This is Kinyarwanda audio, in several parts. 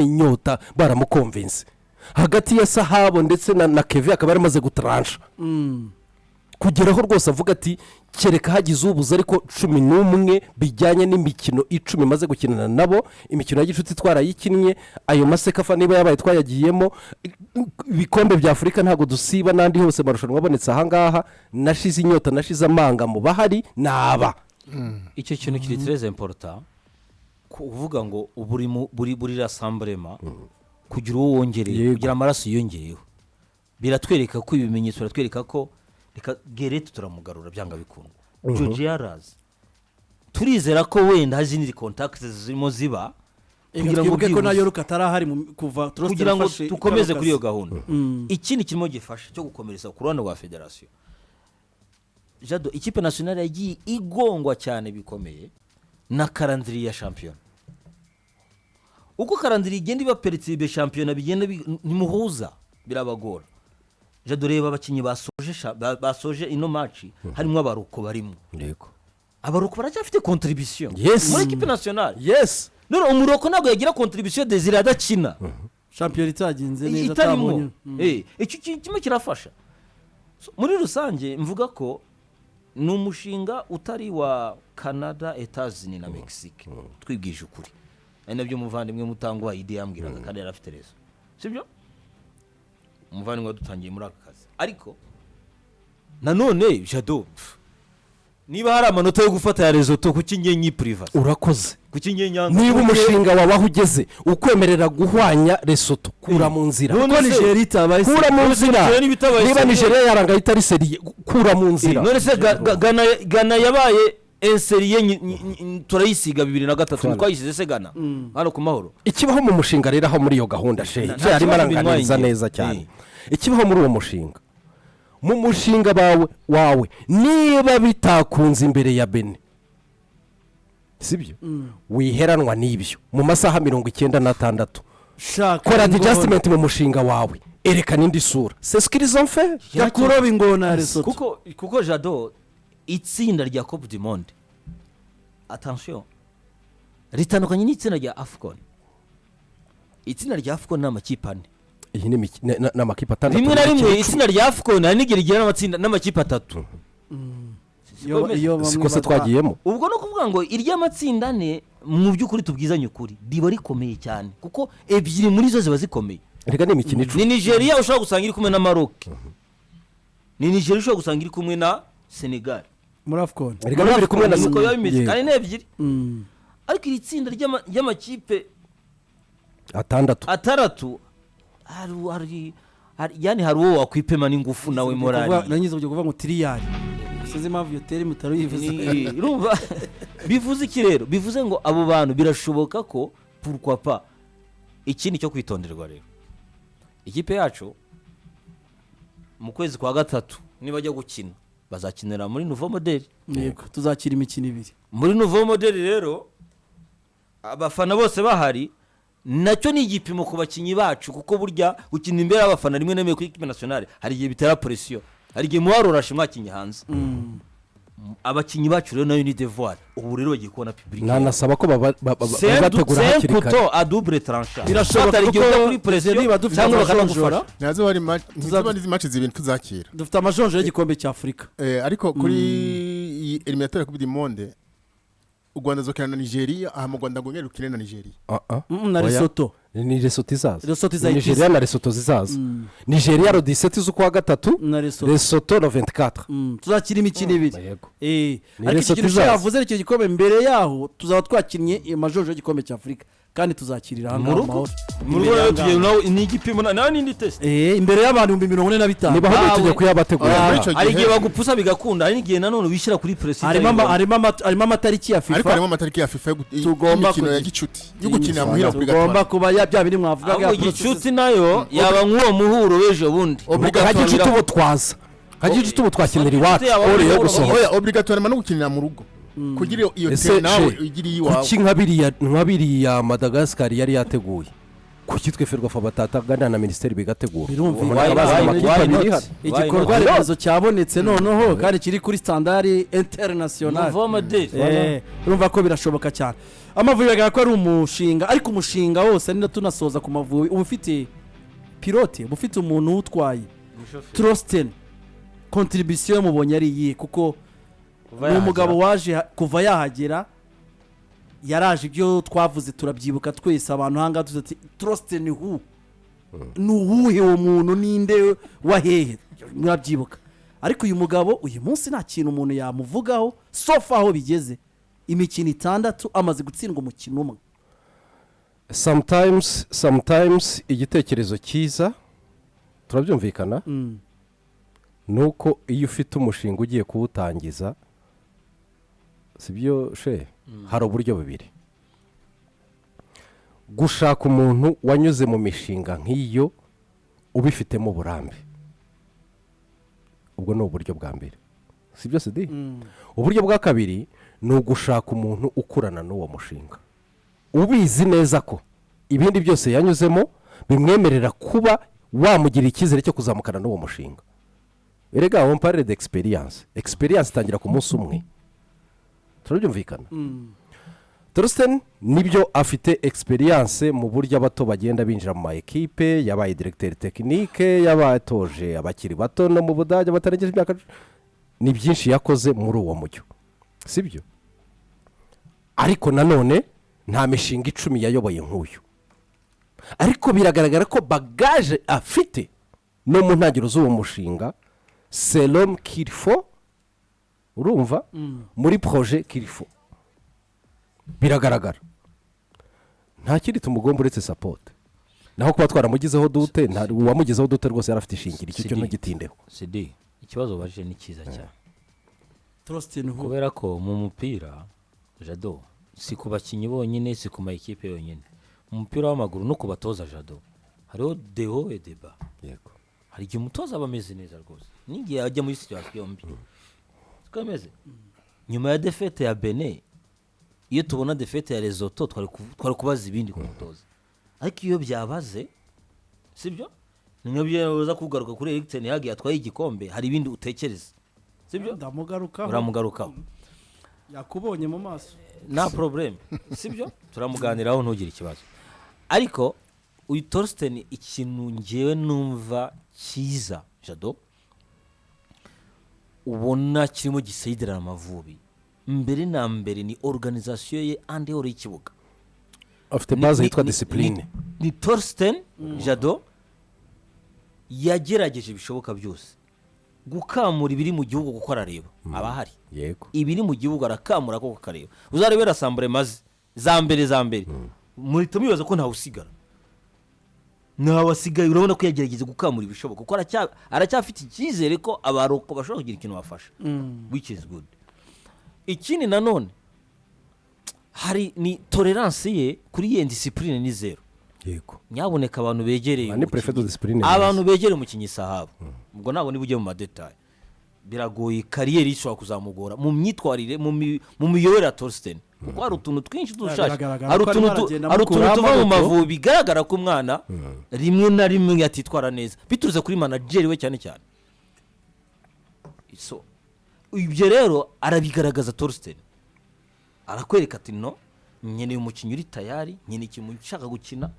inyota baramukonvinse hagati ya Sahabo ndetse na Kevin akaba yaramaze gutaransha kugeraho rwose avuga ati kereka hagize ubuze ariko 11 bijyanye n'imikino 10 maze gukinana nabo imikino ya gicuti twarayikinnye ayo masekafa niba yabaye twayagiyemo ibikombe bya Afurika ntago dusiba nandi hose marushanwa abonetse aha ngaha nashize inyota nashize amanga mu bahari naba icyo kintu kiri très important kuvuga ngo buri rassemblement kugira uwo wongereye kugira amaraso yongeyeho biratwereka ko ibimenyetso biratwereka ko reka Gerete turamugarura byanga bikunda Georgia arazi turizera ko wenda hazindi contacts zirimo ziba kugira ngo ko nayo rukatarahari kuva kugira ngo tukomeze kuri iyo gahunda ikindi kirimo gifasha cyo gukomereza ku ruhande rwa federation Jado ikipe nationale yagiye igongwa cyane bikomeye na calendrier ya champion uko calendrier igenda iba peritibe champion bigenda nimuhuza birabagora Jado reba abakinyi basoje ino match harimo abaruko barimo yego abaruko baracyafite contribution muri equipe nationale none umuroko ntabwo yagira contribution Desire adakina champion itaginze neza tabonye icyo kimwe kirafasha muri rusange mvuga ko ni umushinga utari wa Canada Etats-Unis na Mexique twibwije ukuri ari nabyo muvandimwe mutangwa idea yambwiraga kandi yarafite rezo sibyo umuvandimwe dutangiye muri aka kazi ariko nanone Jado niba hari amanota yo gufata ya Lesotho kuki ngenyi privacy urakoze kuki ngenyanza niba umushinga wawe ugeze ukwemerera guhwanya Lesotho kura mu nzira kuko Nigeria itabaye kura mu nzira niba Nigeria yaranga itari serie kura mu nzira none se Ghana yabaye serie turayisiga 2003 twayisize se Ghana hano ku mahoro ikibaho mu mushinga rero aho muri iyo gahunda arimo aranganiza neza cyane ikibaho muri uwo mushinga mu mushinga wawe niba bitakunze imbere ya Benin sibyo wiheranwa n'ibyo mu masaha 96 kora adjustment mu mushinga wawe erekana indi sura c'est ce qu'ils ont fait yakuroba ingona Lesotho kuko Jado itsinda rya Coupe du Monde attention ritandukanye n'itsinda rya AFCON itsinda rya AFCON n'amakipe ane iyi ni n'amakipe atandatu rimwe na rimwe itsinda rya AFCON nigera igira n'amatsinda n'amakipe atatu siko se twagiyemo ubwo no kuvuga ngo irya matsinda ane mu by'ukuri tubwizanye ukuri riba rikomeye cyane kuko ebyiri muri zo ziba zikomeye rega ni imikino ni Nigeria ushobora gusanga iri kumwe na Maroc ni Nigeria ushobora gusanga iri kumwe na Senegal muri AFCON rega biri kumwe na Mexico yabimeze kandi n'ebyiri ariko iri tsinda ry'amakipe atandatu hari yani hari uwo wakwipema n'ingufu nawe morali nanyize byo kuvuga ngo tiriyari sinzi impamvu iyo teri mutaro yivuze urumva bivuze iki rero bivuze ngo abo bantu birashoboka ko pourquoi pas ikindi cyo kwitonderwa rero ikipe yacu mu kwezi kwa gatatu niba bajya gukina bazakinira muri Nouveau Model yego tuzakira imikino 2 muri Nouveau Model rero abafana bose bahari nacyo ni igipimo ku bakinyi bacu kuko burya gukina imbere y'abafana rimwe nemeye ku equipe nationale hari igihe bitera pression hari igihe muwarorashe mwakinye hanze abakinyi bacu rero nayo ni devoir ubu rero bagiye kubona public nanasaba ko bategura hakiri kare a double tranchant birashoboka ko kuri pression niba dufite bakanagufasha nazo hari match zibintu tuzakira dufite amajonjo y'igikombe cya Afrika ariko kuri eliminatoire Coupe du Monde u Rwanda zokina na Nigeria aha mu Rwanda ngo ngerukire na Nigeria na Lesotho ni Lesotho izaza Lesotho Nigeria na Lesotho zizaza Nigeria ro 17 z'ukwa gatatu Lesotho ro 24 tuzakira imikino 2 ariko ikintu yavuze icyo gikombe mbere yaho tuzaba twakinnye amajonjo y'igikombe cya Afrika kandi tuzakirira hano mu rugo rero tugiye nawe ni igipimo nawe n'indi test imbere y'abantu 45 niba aho tujye kuyabategura ari gihe bagupfusa bigakunda ari gihe nanone wishyira kuri president harimo amatariki ya FIFA ariko harimo amatariki ya FIFA y'imikino ya gicuti yo gukinira muhira obligatoire tugomba kuba bya bindi mwavugaga ya gicuti nayo yaba nk'uwo muhuro wejo bundi obligatoire tubutwaza hagiye tubutwakinira iwacu ore yo gusohoka obligatoire no gukinira mu rugo kugira iyo tena nawe igiriye iwawe kuki nkabiriya Madagascar yari yateguye kuki twe ferwafa batataganira na minisiteri bigategura birumvikana igikorwa remezo cyabonetse noneho kandi kiri kuri standard international urumva ko birashoboka cyane. Amavubi bigaragara ko ari umushinga, ariko umushinga wose ni tunasoza ku Mavubi uba ufite pilote, uba ufite umuntu utwaye. Torsten contribution mubonye ari iyi, kuko ni umugabo waje kuva yahagera yaraje ibyo twavuze turabyibuka twese abantu hanga tuzi Torsten ni uwuhe uwo muntu ninde wahehe murabyibuka, ariko uyu mugabo uyu munsi nta kintu umuntu yamuvugaho sofa aho bigeze imikino 6 amaze gutsindwa umukino umwe. sometimes igitekerezo cyiza turabyumvikana nuko iyo ufite umushinga ugiye kuwutangiza sibyo hari uburyo bubiri: gushaka umuntu wanyuze mu mishinga nk'iyo ubifitemo uburambe, ubwo ni uburyo bwa mbere, sibyo sidi. Uburyo bwa kabiri ni ugushaka umuntu ukurana n'uwo mushinga ubizi neza ko ibindi byose yanyuzemo bimwemerera kuba wamugira icyizere cyo kuzamukana n'uwo mushinga. Erega on parle d'experience itangira ku munsi umwe, turabyumvikana. Torsten nibyo afite experience mu buryo abato bagenda binjira mu ma equipe, yabaye directeur technique, yabatoje abakiri bato no mu Budage batarengeje imyaka, ni byinshi yakoze muri uwo mujyo, sibyo. Ariko nanone nta mishinga 10 yayoboye nk'uyu, ariko biragaragara ko bagage afite no mu ntangiriro z'uwo mushinga c'est l'homme qu'il faut, urumva, muri projet qu'il faut. Biragaragara nta kindi tumugomba uretse support, naho kuba twaramugizeho dute, nta uwamugizeho dute rwose yarafite ishingiro, icyo cyo ntugitindeho. CD ikibazo baje ni cyiza cyane Torsten kubera ko mu mupira Jado si ku bakinnyi bonyine, si ku ma equipe yonyine, mu mupira w'amaguru no kubatoza Jado hariho deho et débat. Yego, hari igihe umutoza aba ameze neza rwose n'igihe ajya muri situation mbi twameze nyuma ya defete ya Benin. Iyo tubona defete ya Lesotho twari kubaza ibindi ku mutoza, ariko iyo byabaze sibyo nibyo uza kugaruka kuri Eriksen yagiye atwaye igikombe, hari ibindi utekereza sibyo uramugarukaho yakubonye mu maso nta problem sibyo turamuganiraho ntugire ikibazo. Ariko uyu Torsten ikintu ngewe numva cyiza Jado ubona kirimo gisayidira Amavubi mbere na mbere ni organisation ye ande hore y'ikibuga, afite base yitwa discipline. Ni Torsten Jado yagerageje bishoboka byose gukamura ibiri mu gihugu kuko arareba abahari. Yego, ibiri mu gihugu arakamura ko kareba, uzarebera sambure maze za mbere muri tumibaza ko ntawe usigara, ntawe asigaye. Urabona ko yagerageza gukamura ibishoboka kuko aracyafite icyizere ko abaroko bashobora kugira ikintu bafasha, which is good. Ikindi nanone hari ni tolerance ye kuri ye discipline ni zero. Yego, nyaboneka abantu begereye ni prefet de discipline, abantu begereye umukinnyi sahabo ubwo ntabwo niba ujye mu madetail biragoye, kariyeri ishobora kuzamugora mu myitwarire mu miyoborere ya Torsten kuko hari utuntu twinshi dushaje, hari utuntu tuva mu Mavubi bigaragara ko umwana rimwe na rimwe yatitwara neza bituruze kuri manager we cyane cyane. So ibyo rero arabigaragaza Torsten, arakwereka ati no nkeneye umukinnyi uri tayari, nkeneye ikintu ushaka gukina.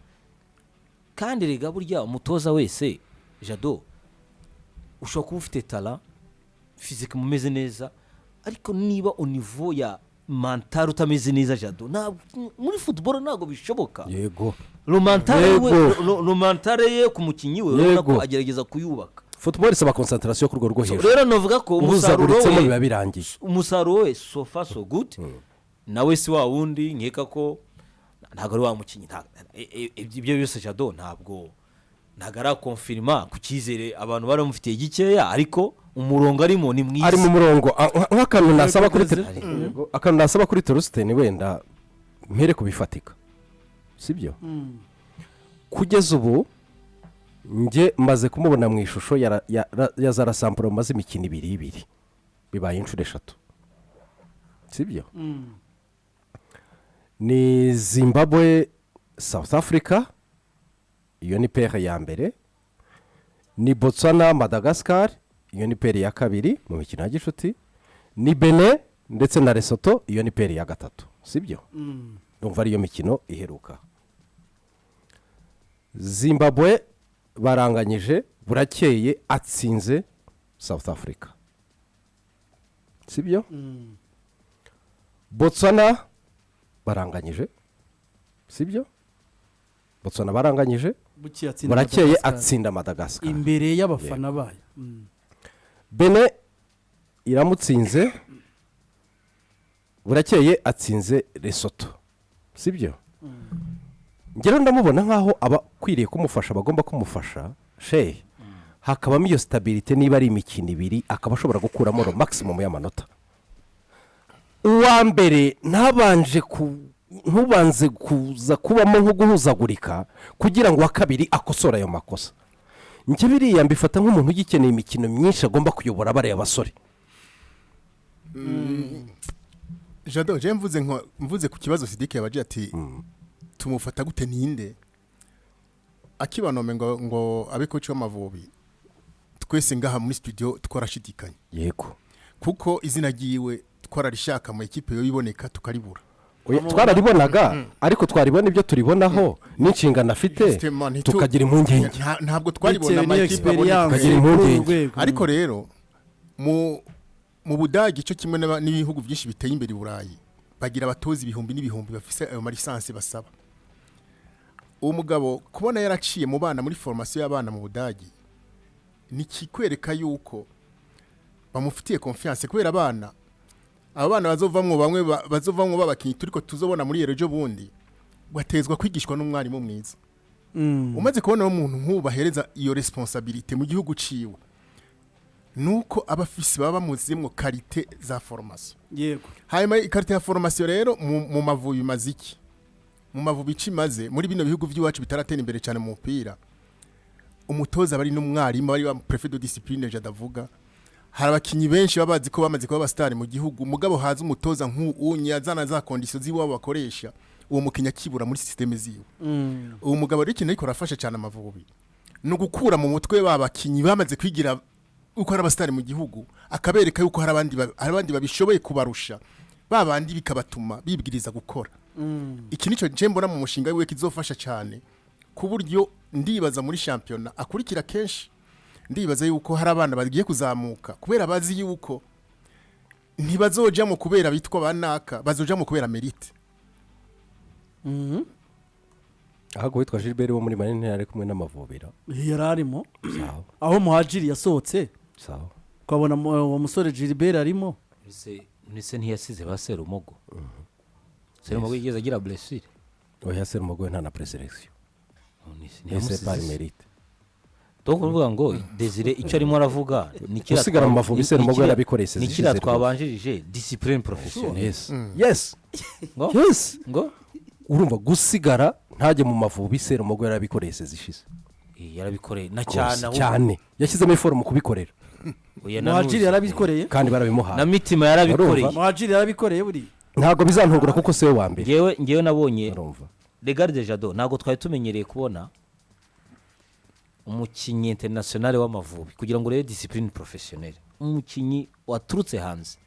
Kandi rega burya umutoza wese Jado ushobora kuba ufite talent physique mumeze neza, ariko niba au niveau ya mental utameze neza Jado muri football ntago bishoboka. Yego, romantal ye ku mukinnyi we urabona ko agerageza kuyubaka. football isaba concentration ku rwego rwo hejuru, rero novuga ko umusaruro we biba birangije, umusaruro we so far so good. Nawe si wa wundi nkeka ko ntago ari wa mukinnyi, ibyo byose Jado ntabwo ara confirma ku cyizere abantu baramufitiye gikeya, ariko umurongo arimo ni mwiza, ari mu murongo. Nk'akantu nasaba kuri Torsten wenda mpere kubifatika sibyo. Kugeza ubu nge maze kumubona mu ishusho ya za rasample maze imikino 2 bibaye inshuro 3 sibyo. Ni Zimbabwe, South Africa iyo ni pere ya mbere, ni Botswana Madagascar, iyo ni pere ya kabiri mu mikino ya gicuti, ni Benin ndetse na Lesotho, iyo ni pere ya gatatu, sibyo? Ndumva ariyo mikino iheruka. Zimbabwe baranganyije, burakeye atsinze South Africa, sibyo? Botswana baranganyije, sibyo? Botswana baranganyije, burakeye atsinda Madagascar imbere y'abafana bayo. Benin iramutsinze, burakeye atsinze Lesotho, sibyo? ngero ndamubona nkaho abakwiriye kumufasha bagomba kumufasha shehe, hakabamo iyo stabilite niba ari imikino ibiri akaba ashobora gukuramo maximum y'amanota. Uwa mbere ntubanze kuza kubamo nko guhuzagurika kugira ngo uwa kabiri akosora ayo makosa. Njye biriya mbifata nk'umuntu ugikeneye imikino myinshi agomba kuyobora bariya basore. Jado, je mvuze ku kibazo Sidike yabaje ati tumufata gute ninde akibanome ngo abe coach w'Amavubi, twese ngaha muri studio twarashidikanye. Yego, kuko izina giwe twararishaka mu ekipe yo iboneka tukaribura. Twararibonaga ariko twaribona ibyo turibonaho n'inshingano afite tukagira impungenge. Ntabwo twaribona mu ekipe tukagira impungenge. Ariko rero mu Budagi cyo kimwe n'ibihugu byinshi biteye imbere i Burayi bagira abatozi ibihumbi n'ibihumbi bafise ayo lisansi basaba. Uwo mugabo kubona yaraciye mu bana muri formation y'abana mu Budagi ni kikwereka yuko bamufitiye confiance, kubera abana bazovamwo bamwe bazovamwo babakinyi turiko tuzobona muri ejo bundi batezwa kwigishwa n'umwarimu mwiza. Umaze kubona umuntu nk'ubahereza iyo responsabilité mu gihugu ciwe, nuko abafisi baba bamuzimwo qualité za formation. Yego, hanyuma qualité ya formation rero mu Mavubi maziki, mu Mavubi cimaze muri bino bihugu by'iwacu bitaratera imbere cyane mu mupira, umutoza bari n'umwarimu bari ba préfet de discipline jadavuga. Hari abakinyi benshi babazi ko bamaze kuba abastari mu gihugu, mugabo haza umutoza nk'unyazana za conditions ziwabo bakoresha uwo mukinya kibura muri systeme ziwe. Uwo mugabo rero ikintu ariko rafasha cyane Amavubi no gukura mu mutwe babakinyi bamaze kwigira uko ari abastari mu gihugu, akabereka yuko hari abandi babishoboye kubarusha, babandi bikabatuma bibwiriza gukora. Iki nico nje mbona mu mushinga wiwe kizofasha cyane, ku buryo ndibaza muri championnat akurikira kenshi, ndibaza yuko hari abana bagiye kuzamuka kubera bazi yuko ntibazojamo kubera bitwa banaka, bazojamo kubera mérite. Ahubwo witwa Gilbert wo muri Manini yari kumwe n'Amavubira yararimo, aho Muhajiri yasohotse, sawa ukabona uwo musore Gilbert arimo. Nise ntiyasize ba Serumogo. Serumogo yigeze agira blessure. Oya, Serumogo nta na preselection. Nise par mérite. Donc uvuga ngo Desire icyo arimo aravuga nikira usigara mu Mavubi Serumogo yarabikorese nikira twabanjirije discipline professionnelle. Yes. Yes. Ngo urumva gusigara ntajye mu Mavubi Serumogo yarabikorese zishize. Yarabikoreye na cyane cyane yashyizemo effort mu kubikorera. Muhajiri yarabikoreye kandi barabimuha na mitima yarabikoreye. Muhajiri yarabikoreye buri ntago bizantugura kuko se wa mbere. Ngewe nabonye Regarde Jado, ntago twari tumenyereye kubona umukinyi international w'Amavubi kugira ngo rebe discipline professionnelle, umukinyi waturutse hanze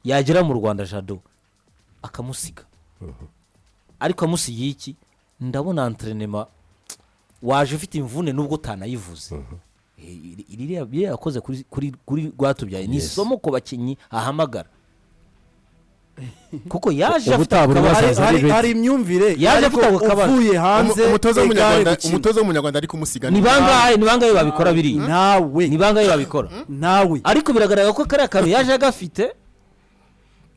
yagera mu Rwanda Jado akamusiga. Ariko amusigiye iki? Ndabona entraînement waje ufite imvune nubwo tanayivuze. Iriya yakoze kuri Rwatubyaye ni isomo ko bakinyi ahamagara, kuko yaje hari imyumvire yaje uvuye hanze. Umutoza w'umunyarwanda ari kumusiga ni bangaye babikora biri nawe, ni bangaye babikora nawe. Ariko biragaragara ko kare akantu yaje agafite,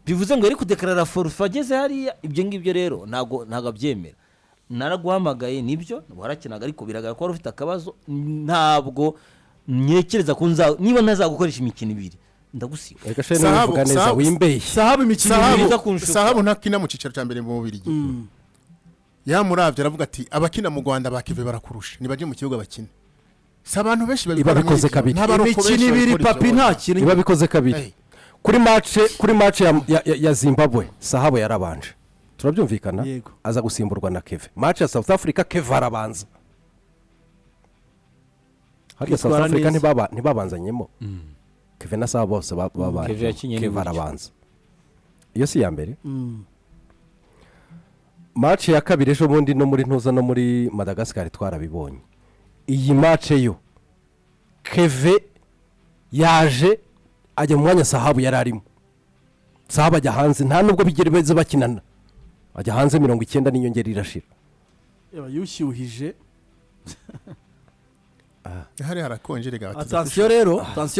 bivuze ngo yari kudekarara forfait ageze hariya. Ibyo ngibyo rero ntago abyemera. Naraguhamagaye nibyo warakinaga, ariko biragaragara ko wari ufite akabazo. Ntabwo nyekereza ko niba ntazagukoresha imikino ibiri ndagusiga. Reka shene uvuga neza wimbeye. Sahabu imikino ibiri za kunshuka. Sahabu ntakina mu cicaro cya mbere mu Bubiligi. Yamuravye aravuga ati abakina mu Rwanda bakive barakurusha, nibaje mu kibuga bakina. Si abantu benshi babikoze kabiri. Imikino ibiri papi nta kintu babikoze kabiri. Kuri match ya Zimbabwe Sahabu yarabanje, turabyumvikana, aza gusimburwa na Keve. Match ya South Africa Keve arabanza, hariya South Africa ntibabanzanyemo Kevin na Saba bose babaye Kevin arabanza iyo si ya mbere match ya kabiri ejo bundi no muri ntuza no muri Madagascar twarabibonye iyi match yo Kevin yaje ajya mu mwanya Sahabu yari arimo Sahabu ajya hanze nta nubwo bigere beze bakinana ajya hanze 90 n'inyongera irashira yushyuhije hari harakonjere gato attention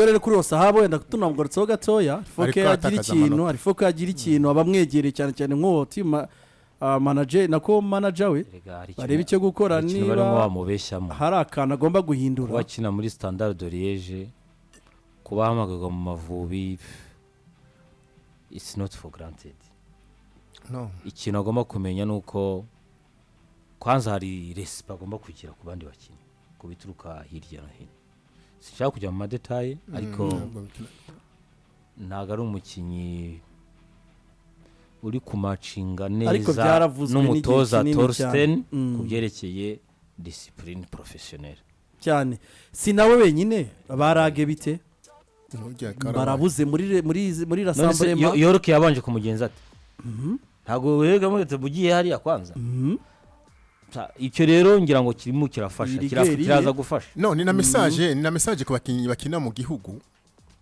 rero kuri Sahabu wenda tunamugorotseho gatoya foke yagira ikintu abamwegereye cyane cyane nk'uwo team manager nako manager we bareba icyo gukora niba hari akantu agomba guhindura wakina muri Standard de Liège kubahamagaga mu Mavubi it's not for granted no ikintu agomba kumenya nuko kwanza hari respect agomba kugira ku bandi bakinnyi kubituruka hirya no hino sinshaka kujya mu madetaye ariko ntago ari umukinnyi uri kumacinga neza n'umutoza Torsten kubyerekeye discipline professionnelle cyane si nawe wenyine barage bite barabuze muri rassemblement yoroke yabanje kumugenza ati ntago wega mwete bugiye hariya kwanza icyo rero ngira ngo kirimo kirafasha kiraza gufasha no ni na message ku bakinnyi bakina mu gihugu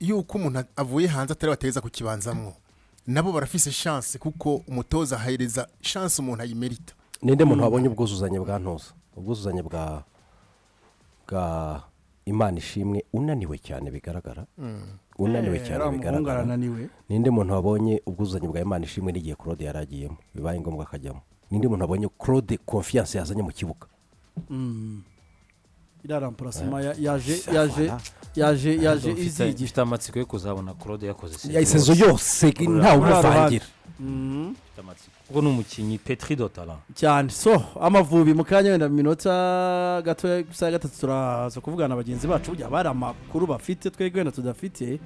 yuko umuntu avuye hanze atari bateza ku kibanzamwo nabo barafise chance kuko umutoza ahereza chance umuntu ayimerita ninde muntu wabonye ubwuzuzanye bwa ntoza ubwuzuzanye bwa Imana ishimwe unaniwe cyane bigaragara ninde muntu wabonye ubwuzuzanye bwa Imana ishimwe n'igihe Claude yaragiyemo bibaye ngombwa akajyamo ninde muntu wabonye Claude confiance yazanye mu kibuga iraramplacement yaje izigifite amatsiko yo kuzabona Claude yakoze yayisezo yose nta umuvangira ubwo n'umukinnyi Petri de talent cyane so Amavubi mu kanya wenda minota gato gusa gatatu turaza kuvugana abagenzi bacu burya bari amakuru bafite twegwe wenda tudafite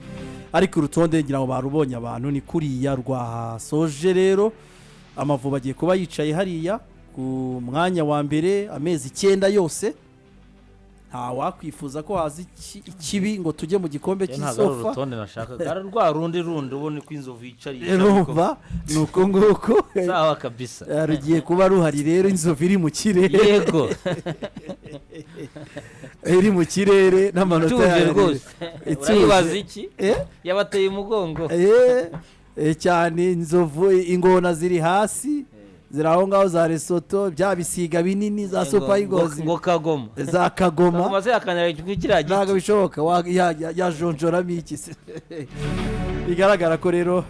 ariko urutonde ngira ngo barubonye abantu ni kuriya rwa soje rero Amavubi agiye kuba yicaye hariya ku mwanya wa mbere amezi 9 yose nta wakwifuza ko hazi ikibi ngo tujye mu gikombe cy'isofa urutonde nashaka gara rwa rundi ubone ko inzovu yicariye nuko nguko sawa kabisa rugiye kuba ruhari rero inzovu iri mu kirere yego iri mu kirere n'amanota yayo rwose urayibaza iki yabateye umugongo cyane inzovu ingona ziri hasi ziraho ngaho za Lesotho bya bisiga binini za Super Eagles ngo Kagoma za Kagoma maze yakanyara kiriya giti ntago bishoboka ya jonjora miki bigaragara ko rero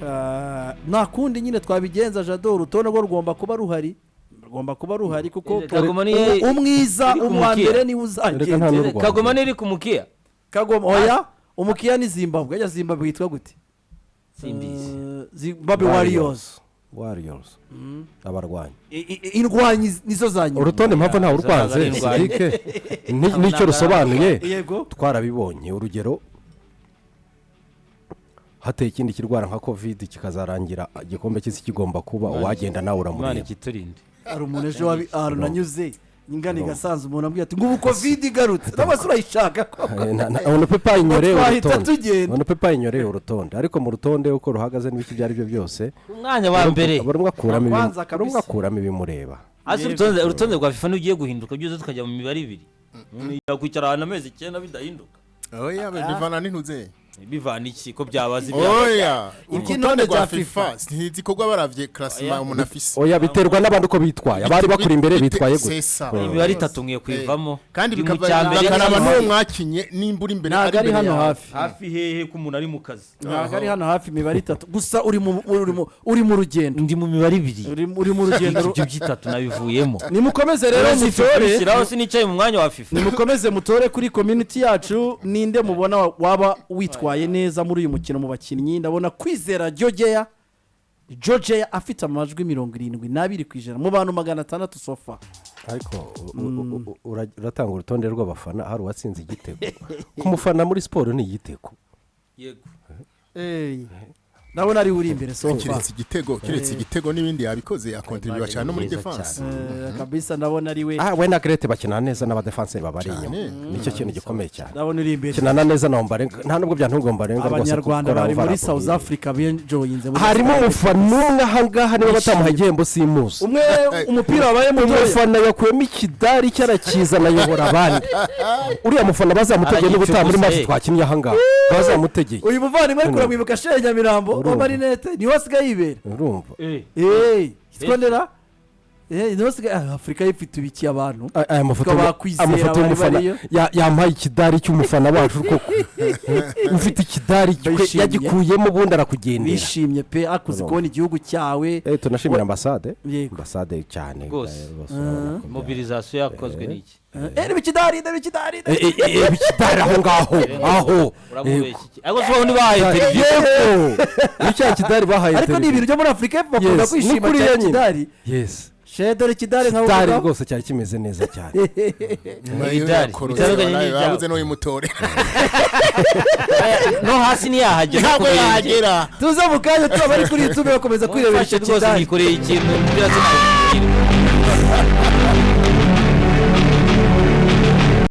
nta kundi nyine twabigenza Jado urutonde rwo rugomba kuba ruhari kuko umwiza umwambere ni uzagenda Kagoma niri kumukia Kagoma oya umukia ni Zimbabwe ya Zimbabwe yitwa gute Zimbabwe Warriors abarwanyi indwanyi nizo zanyu urutonde mpamvu nta urwanze zike nicyo rusobanuye twarabibonye urugero hateye ikindi kirwara nka covid kikazarangira igikombe cy'isi kigomba kuba wagenda nawe uramureba ari umuntu ejo arunanyuze ingani gasanze umuntu ambwiye ati ngubu covid igarutse n'abasura yishaka ko ono pepa inyoreye urutonde ariko mu rutonde uko ruhagaze n'ibiki byari byo byose umwanya wa mbere barumwa kuramo ibimureba ase urutonde rwa FIFA n'ugiye guhinduka byose tukajya mu mibare ibiri yakwicara ahantu amezi 9 bidahinduka oya bivana n'intuze bivana iki ko byabazi oya urutonde rwa FIFA ntizikorwa baravye classement umuntu afise oya biterwa n'abantu ko bitwaye abari bakuri imbere bitwaye gute imibare 3 ngiye kwivamo kandi bikagaraba no mwakinye nimbura imbere ari hano hafi hehe ku muntu ari mu kazi ari hano hafi imibare 3 gusa uri mu rugendo ndi mu mibare 2 uri mu rugendo ibyo 3 nabivuyemo nimukomeze rero mutore shiraho sinicaye mu mwanya wa FIFA nimukomeze mutore kuri community yacu ninde mubona waba witwa neza muri uyu mukino mu bakinnyi ndabona Kwizera Georgia afite amajwi 72% mu bantu 600 sofa ariko uratanga urutonde rw'abafana hari uwatsinze igitego ku mufana muri sport ni igitego yego ndabona ari uri imbere so kiretse igitego n'ibindi yabikoze yakontribuye cyane no muri defense kabisa ndabona ari we we na Grete bakina neza n'abadefanseri babari inyuma nicyo kintu gikomeye cyane ndabona uri imbere kinana neza na Ombarenga nta nubwo byantungwa Ombarenga rwose Abanyarwanda bari muri South Africa benjoyinze harimo umufana umwe ahangaha niba batamuha igihembo simuzi umwe umupira wabaye mu umufana yakuyemo ikidari cyarakizana ayobora abandi uriya mufana bazamutegeye n'ubutaha muri match twakinnye ahangaha bazamutegeye uyu muvandimwe ari kuramwibuka Shehe Nyamirambo wa Marinette niho asigaye yibera urumva twondera niho asigaye Afrika ifite ibiki abantu aya amafoto y'umufana yampaye ikidari cy'umufana wacu koko ufite ikidari yagikuyemo ubundi arakugendera bishimye pe akuze kubona igihugu cyawe tunashimira ambasade cyane mobilisation yakozwe n'iki ibikidari aho ngaho aho ariko so ni bahaye televiziyo icyo kidari bahaye ariko ni ibintu byo muri Afrika bakunda kwishima cyane kidari yes Shedore kidari nka kidari rwose cyari kimeze neza cyane kidari babuze no imutore no hasi ni yahagera tuza mu kanya tuba bari kuri YouTube bakomeza kwirebera icyo kidari nikoreye ikintu